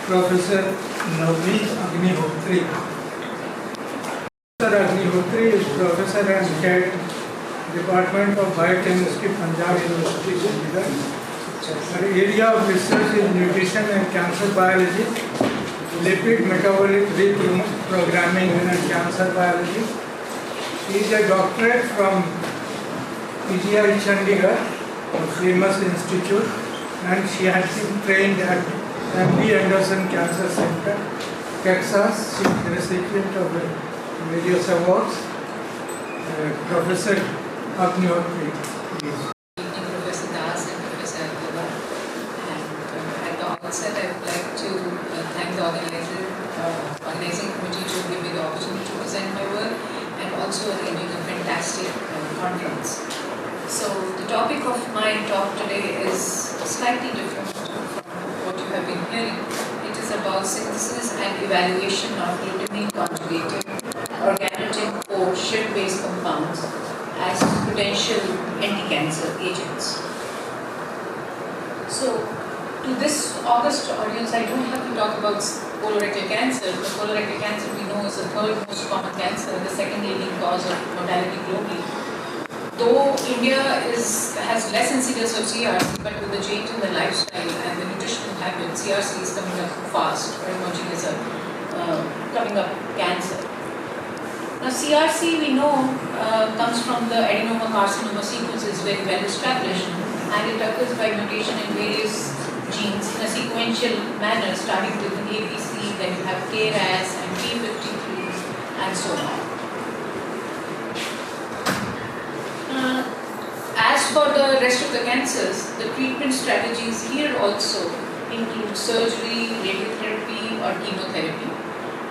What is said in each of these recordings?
Professor Agnihotri. Professor Agnihotri is Professor and Head, Department of Biochemistry, Punjab University, Chandigarh. Her area of research is nutrition and cancer biology, lipid metabolic reprogramming and cancer biology. She is a doctorate from PGI Chandigarh, a famous institute, and she has been trained at MD Anderson Cancer Center, Texas. She is the recipient of various awards. Professor Agnihotri, please. Professor Das and Professor Agnihotri. And at the outset, I would like to thank the organizing committee to give me the opportunity to present my work, and also arranging a fantastic conference. So the topic of my talk today is slightly different from what you have been hearing. It is about synthesis and evaluation of glutamine conjugated organotin or shift-based compounds as potential anti-cancer agents. So to this august audience, I don't have to talk about colorectal cancer. The colorectal cancer we know is the third most common cancer and the second leading cause of mortality globally. Though India has less incidence of CRC, but with the change in the lifestyle and the nutritional habits, CRC is coming up fast, or emerging as a coming up cancer. Now CRC we know comes from the adenoma carcinoma sequence, is very well established, and it occurs by mutation in various genes in a sequential manner, starting with ABC, then you have KRAS and P53 and so on. As for the rest of the cancers, the treatment strategies here also include surgery, radiotherapy or chemotherapy.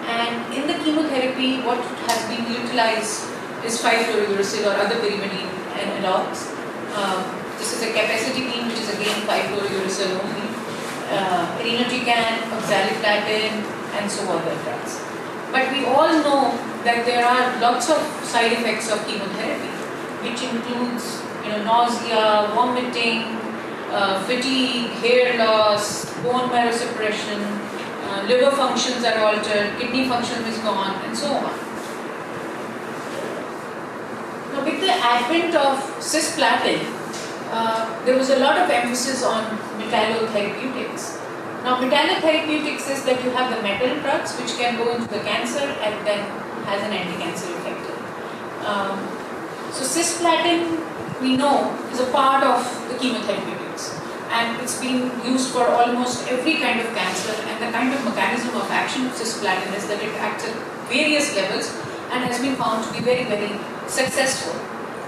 And in the chemotherapy, what has been utilized is 5-fluorouracil or other pyrimidine analogs. This is a capacitigine, which is again 5-fluorouracil only, irinotecan, oxaliplatin, and so other drugs. But we all know that there are lots of side effects of chemotherapy, which includes nausea, vomiting, fatigue, hair loss, bone marrow suppression, liver functions are altered, kidney function is gone, and so on. Now, with the advent of cisplatin, there was a lot of emphasis on metallotherapeutics. Now, metallotherapeutics is that you have the metal drugs which can go into the cancer and then has an anti-cancer effect. So cisplatin, we know, is a part of the chemotherapeutics, and it's been used for almost every kind of cancer, and the kind of mechanism of action of cisplatin is that it acts at various levels and has been found to be very, very successful.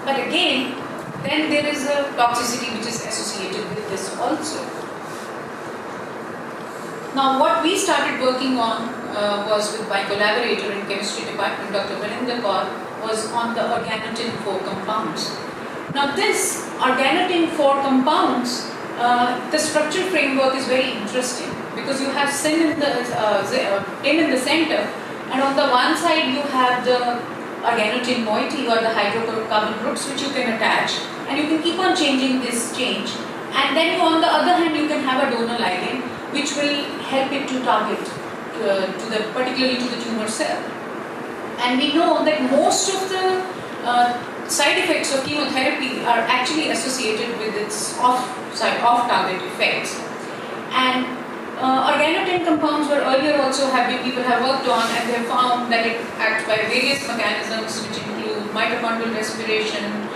But again, then there is a toxicity which is associated with this also. Now what we started working on was with my collaborator in chemistry department, Dr. Maninder Kaur, was on the organotin 4 compounds. Now this organotin 4 compounds, the structure framework is very interesting because you have tin in the center, and on the one side you have the organotin moiety or the hydrocarbon groups which you can attach, and you can keep on changing this change, and then on the other hand you can have a donor ligand which will help it to target particularly to the tumor cell. And we know that most of the side effects of chemotherapy are actually associated with its off-target effects. And organotin compounds were earlier also people have worked on, and they have found that it acts by various mechanisms which include mitochondrial respiration,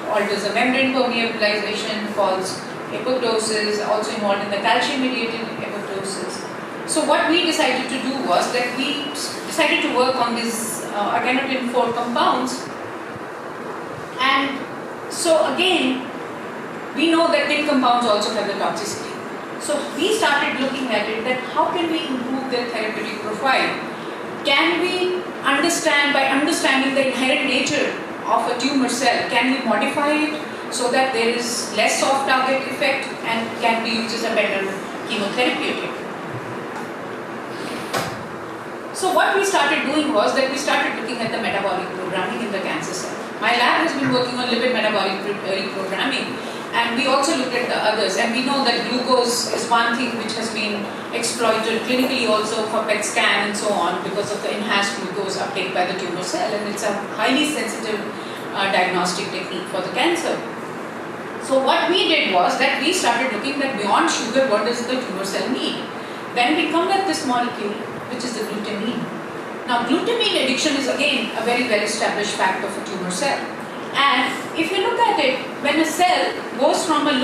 alters the membrane permeabilization, causes apoptosis, also involved in the calcium-mediated apoptosis. So what we decided to do was that we decided to work on these organotin 4 compounds, and so again we know that tin compounds also have the toxicity. So we started looking at it, that how can we improve their therapeutic profile? Can we understand, by understanding the inherent nature of a tumor cell, can we modify it so that there is less off-target effect and can be used as a better chemotherapeutic? So what we started doing was that we started looking at the metabolic programming in the cancer cell. My lab has been working on lipid metabolic reprogramming, And we also looked at the others, and we know that glucose is one thing which has been exploited clinically also for PET scan and so on because of the enhanced glucose uptake by the tumor cell, and it's a highly sensitive diagnostic technique for the cancer. So what we did was that we started looking at beyond sugar, what does the tumor cell need? Then we come at this molecule, which is the glutamine. Now glutamine addiction is again a very well established fact of a tumor cell. And if you look at it, when a cell goes from a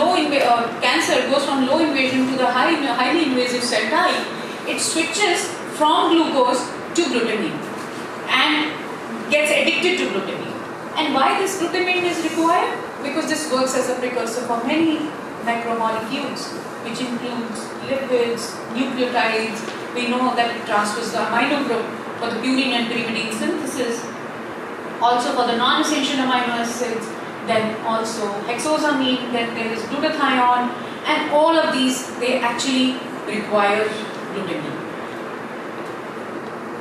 cancer goes from low invasion to the highly invasive cell type, it switches from glucose to glutamine and gets addicted to glutamine. And why this glutamine is required? Because this works as a precursor for many macromolecules, which includes lipids, nucleotides. We know that it transfers the amino group for the purine and pyrimidine synthesis, also for the non-essential amino acids, then also hexosamine, then there is glutathione, and all of these, they actually require glutamine.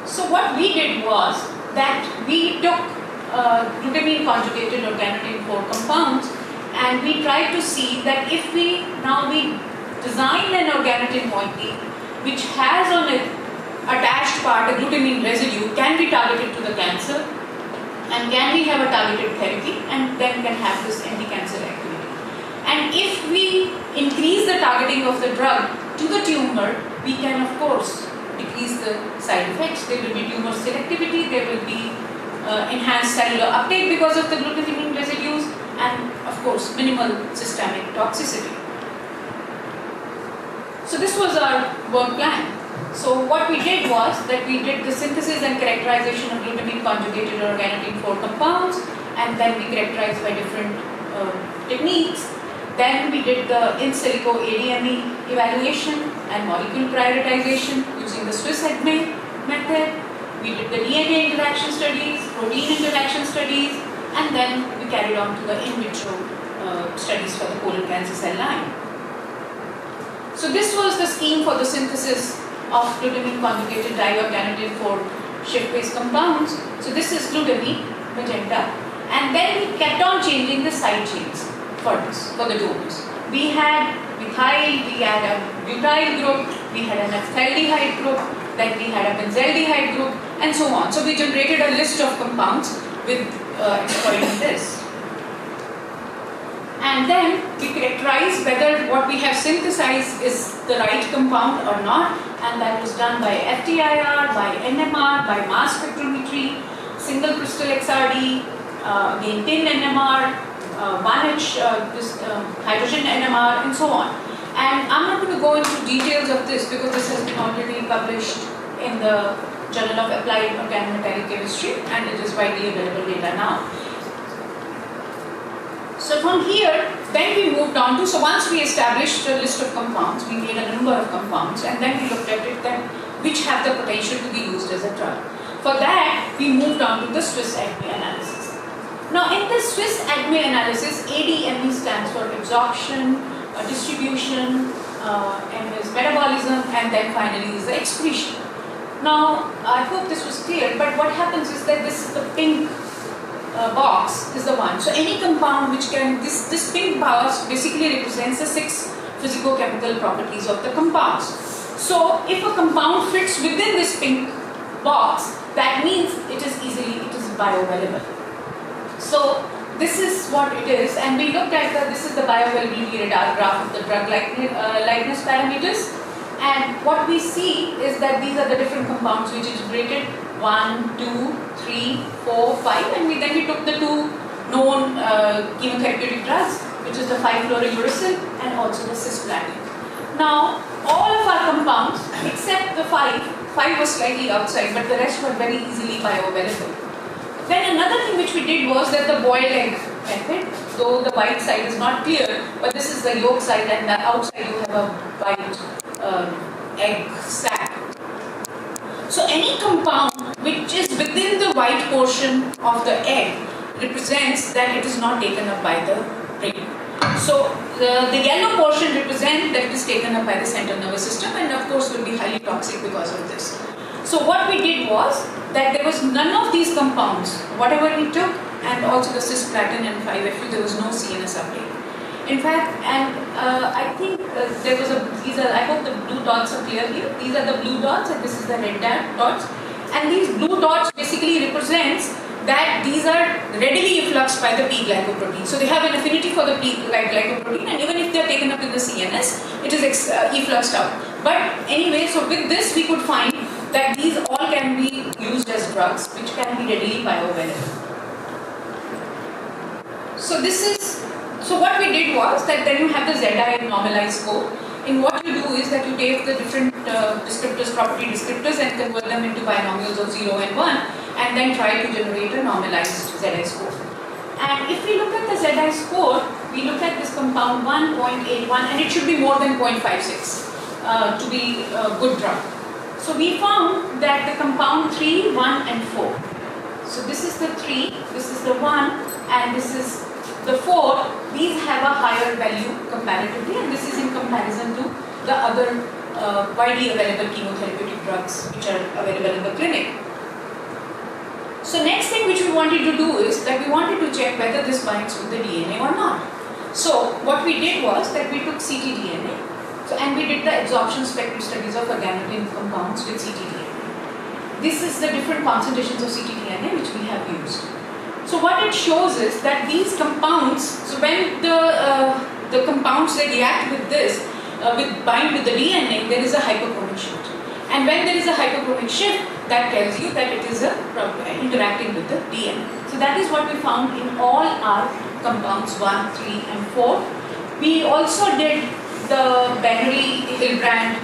So what we did was that we took glutamine conjugated organotin 4 compounds, and we tried to see that if we design an organotin moiety which has on it attached part a glutamine residue, can be targeted to the cancer, and can we have a targeted therapy, and then can have this anti-cancer activity. And if we increase the targeting of the drug to the tumor, we can of course decrease the side effects. There will be tumor selectivity, there will be enhanced cellular uptake because of the glutamine residues, and of course minimal systemic toxicity. So this was our work plan. So what we did was that we did the synthesis and characterization of glutamine conjugated organotin 4 compounds, and then we characterized by different techniques. Then we did the in silico ADME evaluation and molecule prioritization using the Swiss ADME method. We did the DNA interaction studies, protein interaction studies, and then we carried on to the in vitro studies for the colon cancer cell line. So this was the scheme for the synthesis of glutamine conjugated diorganotin 4 shift-based compounds. So this is glutamine, magenta, and then we kept on changing the side chains for this, for the donors. We had methyl, we had a butyl group, we had an naphthaldehyde group, then we had a benzaldehyde group, and so on. So we generated a list of compounds with exploiting this. And then we characterize whether what we have synthesized is the right compound or not, and that was done by FTIR, by NMR, by mass spectrometry, single crystal XRD, again tin NMR, 1H hydrogen NMR, and so on. And I'm not going to go into details of this because this has been already published in the Journal of Applied Organometallic Chemistry, and it is widely available data now. So from here, then we moved on to, so once we established a list of compounds, we made a number of compounds, and then we looked at it, then which have the potential to be used as a drug. For that, we moved on to the Swiss ADME analysis. Now in the Swiss ADME analysis, ADME stands for absorption, distribution, M is metabolism, and then finally is the excretion. Now, I hope this was clear, but what happens is that this is the pink box is the one. So any compound which can, this pink box basically represents the 6 physicochemical properties of the compounds. So if a compound fits within this pink box, that means it is bioavailable. So this is what it is, and we looked at this is the bioavailability radar graph of the drug likeness parameters, and what we see is that these are the different compounds which is generated 1, 2, 3, 4, 5, and then we took the 2 known chemotherapeutic drugs, which is the 5-fluorouracil and also the cisplatin. Now, all of our compounds, except the 5 was slightly outside, but the rest were very easily bioavailable. Then another thing which we did was that the boiled egg method, though the white side is not clear, but this is the yolk side, and the outside you have a white egg sac. So any compound which is within the white portion of the egg represents that it is not taken up by the brain. So the yellow portion represents that it is taken up by the central nervous system, and of course will be highly toxic because of this. So what we did was that there was none of these compounds, whatever we took, and also the cisplatin and 5-FU, there was no CNS uptake. In fact, and I think there was I hope the blue dots are clear here. These are the blue dots and this is the red dots. And these blue dots basically represents that these are readily effluxed by the P glycoprotein. So they have an affinity for the P glycoprotein, and even if they are taken up in the CNS, it is effluxed out. But anyway, so with this we could find that these all can be used as drugs which can be readily bioavailable. So what we did was that then you have the ZI normalized score. In what you do is that you take the different descriptors, property descriptors, and convert them into binomials of 0 and 1, and then try to generate a normalized ZI score. And if we look at the ZI score, we look at this compound 1.81, and it should be more than 0.56 to be a good drug. So we found that the compound 3, 1 and 4. So this is the 3, this is the 1, and this is the 4. These have a higher value comparatively, and this is in comparison to the other widely available chemotherapeutic drugs which are available in the clinic. So next thing which we wanted to do is that we wanted to check whether this binds with the DNA or not. So what we did was that we took ctDNA, and we did the absorption spectral studies of organotin compounds with ctDNA. This is the different concentrations of ctDNA which we have used. So what it shows is that these compounds, so when the compounds they react with this, bind with the DNA, there is a hyperchromic shift. And when there is a hyperchromic shift, that tells you that it is interacting with the DNA. So that is what we found in all our compounds 1, 3 and 4. We also did the Benry-Hilbrand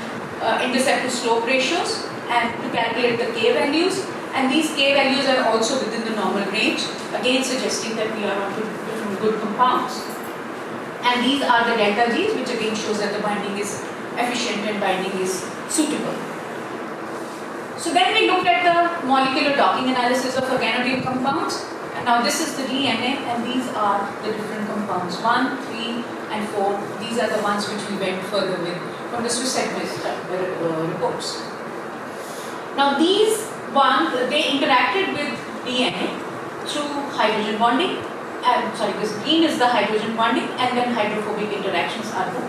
intercept to slope ratios and to calculate the K values. And these K values are also within the normal range, again suggesting that we are onto different good compounds. And these are the delta Gs, which again shows that the binding is efficient and binding is suitable. So then we looked at the molecular docking analysis of organotin compounds. And now this is the DNA, and these are the different compounds 1, 3 and 4. These are the ones which we went further with from the Swiss reports. Now these ones, they interacted with DNA through hydrogen bonding. This green is the hydrogen bonding, and then hydrophobic interactions are the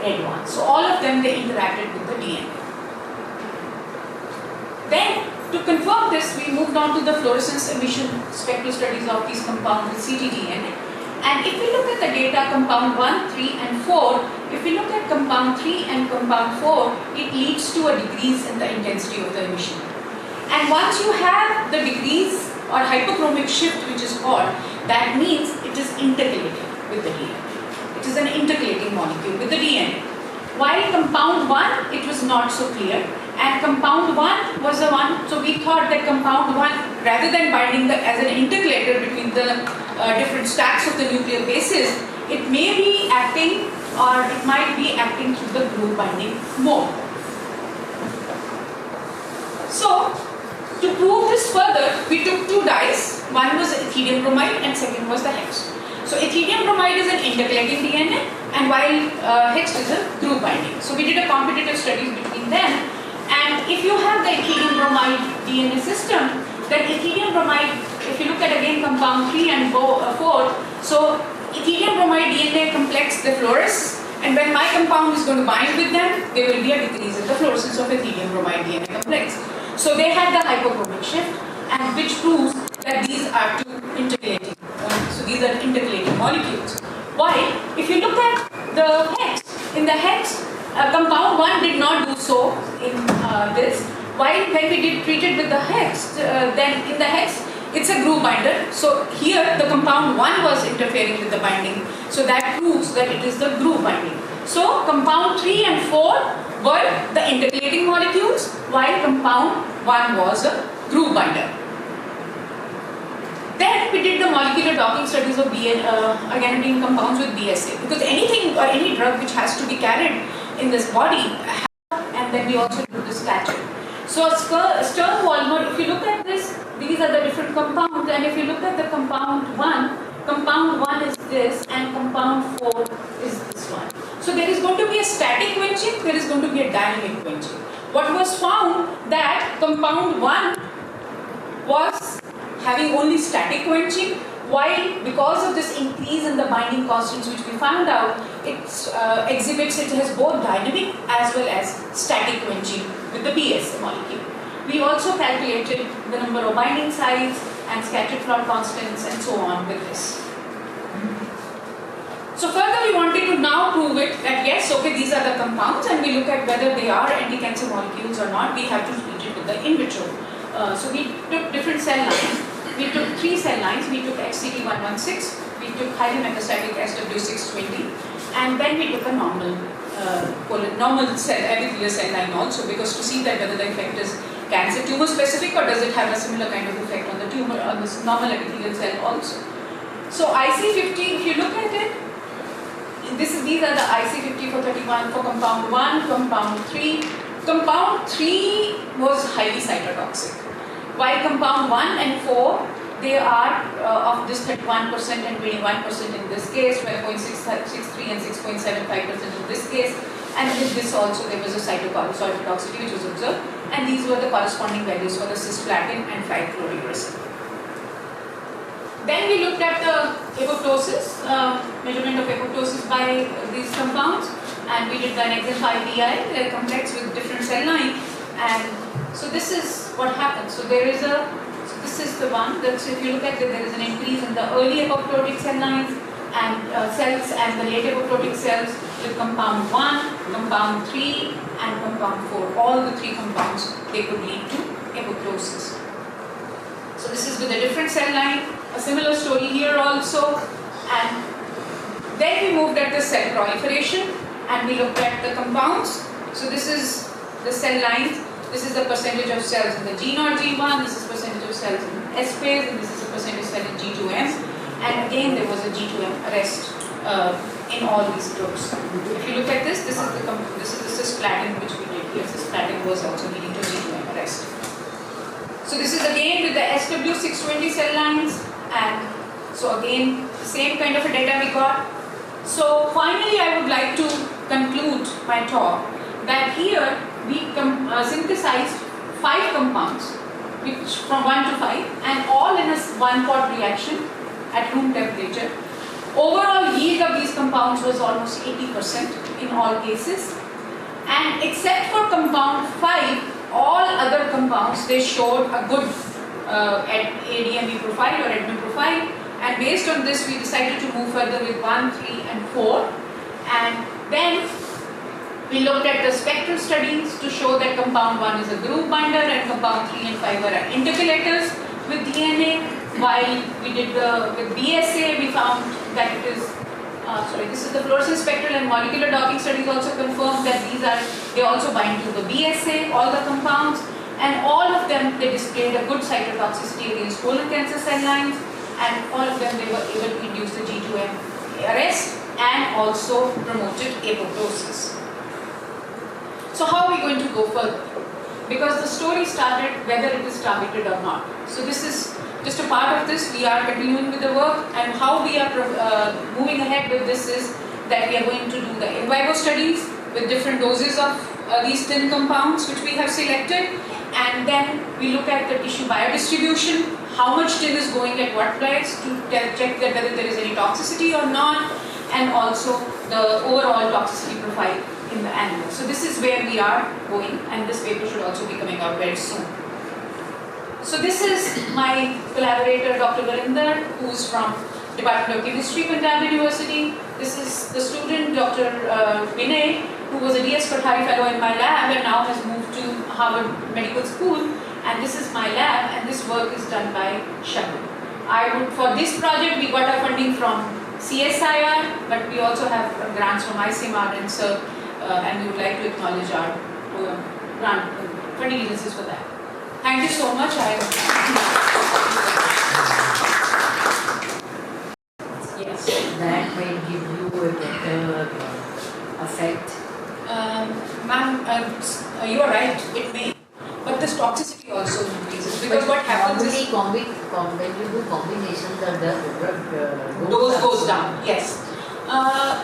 red ones. So all of them, they interacted with the DNA. Then to confirm this, we moved on to the fluorescence emission spectral studies of these compounds with ctDNA. And if we look at the data compound 1, 3 and 4, if we look at compound 3 and compound 4, it leads to a decrease in the intensity of the emission. And once you have the decrease or hyperchromic shift, which is called, that means it is intercalating with the DNA. It is an intercalating molecule with the DNA. While compound 1, it was not so clear, and compound 1 was the one, so we thought that compound 1, rather than binding as an intercalator between the different stacks of the nuclear bases, it may be acting, or it might be acting through the group binding mode. So to prove this further, we took two dyes. One was ethidium bromide and second was the hex. So ethidium bromide is an intercalating DNA, and while hex is a group binding. So we did a competitive studies between them. And if you have the ethidium bromide DNA system, then ethidium bromide, if you look at again compound 3 and 4, so ethidium bromide DNA complex the fluoresce, and when my compound is going to bind with them, there will be a decrease in the fluorescence of ethidium bromide DNA complex. So they had the hyperchromic shift, and which proves that these are two intercalating. So these are intercalating molecules. While if you look at the hex, in the hex, compound 1 did not do so in this. While when we did treat it with the hex, then in the hex, it's a group binder. So here the compound 1 was interfering with the binding. So that proves that it is the group binding. So compound 3 and 4 were the intercalating molecules, while compound 1 was a group binder. Then we did the molecular docking studies of organotin compounds with BSA, because anything or any drug which has to be carried in this body, and then we also do the stature. So Stern Walmer, if you look at this, these are the different compounds, and if you look at the compound 1 is this, and compound 4 is this one. So there is going to be a static quenching, there is going to be a dynamic quenching. What was found that compound 1 was having only static quenching, while because of this increase in the binding constants which we found out, it has both dynamic as well as static quenching with the BSA molecule. We also calculated the number of binding sites and scattered plot constants and so on with this. So further we wanted to now prove it that yes, okay, these are the compounds, and we look at whether they are anti-cancer molecules or not. We have to treat it with the in vitro. So we took different cell lines. We took 3 cell lines. We took HCT116, we took highly metastatic SW620, and then we took a normal cell, epithelial cell line also, because to see that whether the effect is cancer tumor specific or does it have a similar kind of effect on the tumor, on this normal epithelial cell also. So IC50, if you look at it, these are the IC50 for 31 for compound 1, compound 3. Compound 3 was highly cytotoxic, while compound 1 and 4, they are of this 31% and 21% in this case, 12.663 and 6.75% in this case, and with this also there was a cytotoxicity which was observed, and these were the corresponding values for the cisplatin and 5-fluorouracil. Then we looked at the apoptosis, measurement of apoptosis by these compounds, and we did the Nexen 5-DI, they are complex with different cell lines, and so this is what happens. So there is this is the one that, so if you look at it, there is an increase in the early apoptotic cell lines and cells and the late apoptotic cells with compound 1, compound 3 and compound 4. All the 3 compounds, they could lead to apoptosis. So this is with a different cell line, a similar story here also, and then we moved at the cell proliferation and we looked at the compounds. So this is the cell lines, this is the percentage of cells in the G0, G1, this is percentage of cells in S phase, and this is the percentage of cells in G2M, and again there was a G2M arrest in all these groups. If you look at this, this is the cisplatin which we did here. Cisplatin was also leading to G2M arrest. So this is again with the SW620 cell lines, and so again the same kind of a data we got. So finally I would like to conclude my talk that here we synthesized 5 compounds, which from 1 to 5, and all in a one-pot reaction at room temperature. Overall yield of these compounds was almost 80% in all cases, and except for compound 5, all other compounds, they showed a good ADME profile or ADME profile, and based on this we decided to move further with 1, 3 and 4, and then we looked at the spectral studies to show that compound 1 is a groove binder and compound 3 and 5 are integrators with DNA, while we did with BSA we found that it is this is the fluorescence spectral and molecular docking studies also confirmed that they also bind to the BSA, all the compounds, and all of them they displayed a good cytotoxicity against colon cancer cell lines, and all of them they were able to induce the G2M arrest and also promoted apoptosis. So how are we going to go further? Because the story started whether it is targeted or not. So this is just a part of this. We are continuing with the work, and how we are moving ahead with this is that we are going to do the in vivo studies with different doses of these tin compounds which we have selected, and then we look at the tissue biodistribution, how much tin is going at what place to check that whether there is any toxicity or not, and also the overall toxicity profile in the animal. So this is where we are going, and this paper should also be coming out very soon. So this is my collaborator Dr. Varinder, who is from Department of Chemistry, Punjab University. This is the student Dr. Vinay, who was a DS Kothari fellow in my lab and now has moved to Harvard Medical School. And this is my lab, and this work is done by Shagun. For this project we got our funding from CSIR, but we also have grants from ICMR and SERC, and we would like to acknowledge our grant funding agencies for that. Thank you so much. Yes. That may give you a better effect. Ma'am, you are right, it may. But this toxicity also increases, because what happens is when you do combination, the dose goes down. Yes.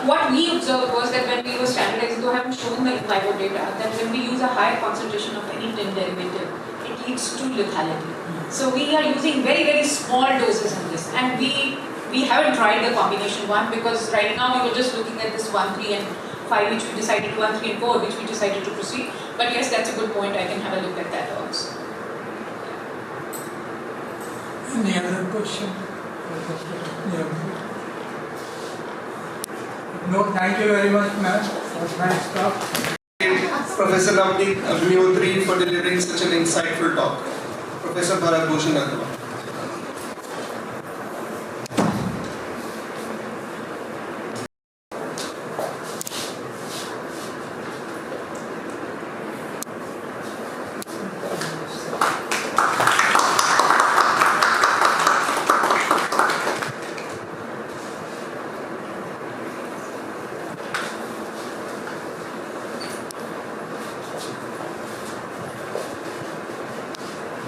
What we observed was that when we were standardizing, though I haven't shown the in vivo data, that when we use a higher concentration of any tin derivative it leads to lethality. So we are using very, very small doses in this, and we haven't tried the combination one because right now we were just looking at this 1, 3 and 5, which we decided 1, 3 and 4, which we decided to proceed. But yes, that's a good point. I can have a look at that also. Any other question? Yeah. No, thank you very much, ma'am. Nice talk. Professor Agnihotri for delivering such an insightful talk. Professor Bharat Bhushan Agrawal.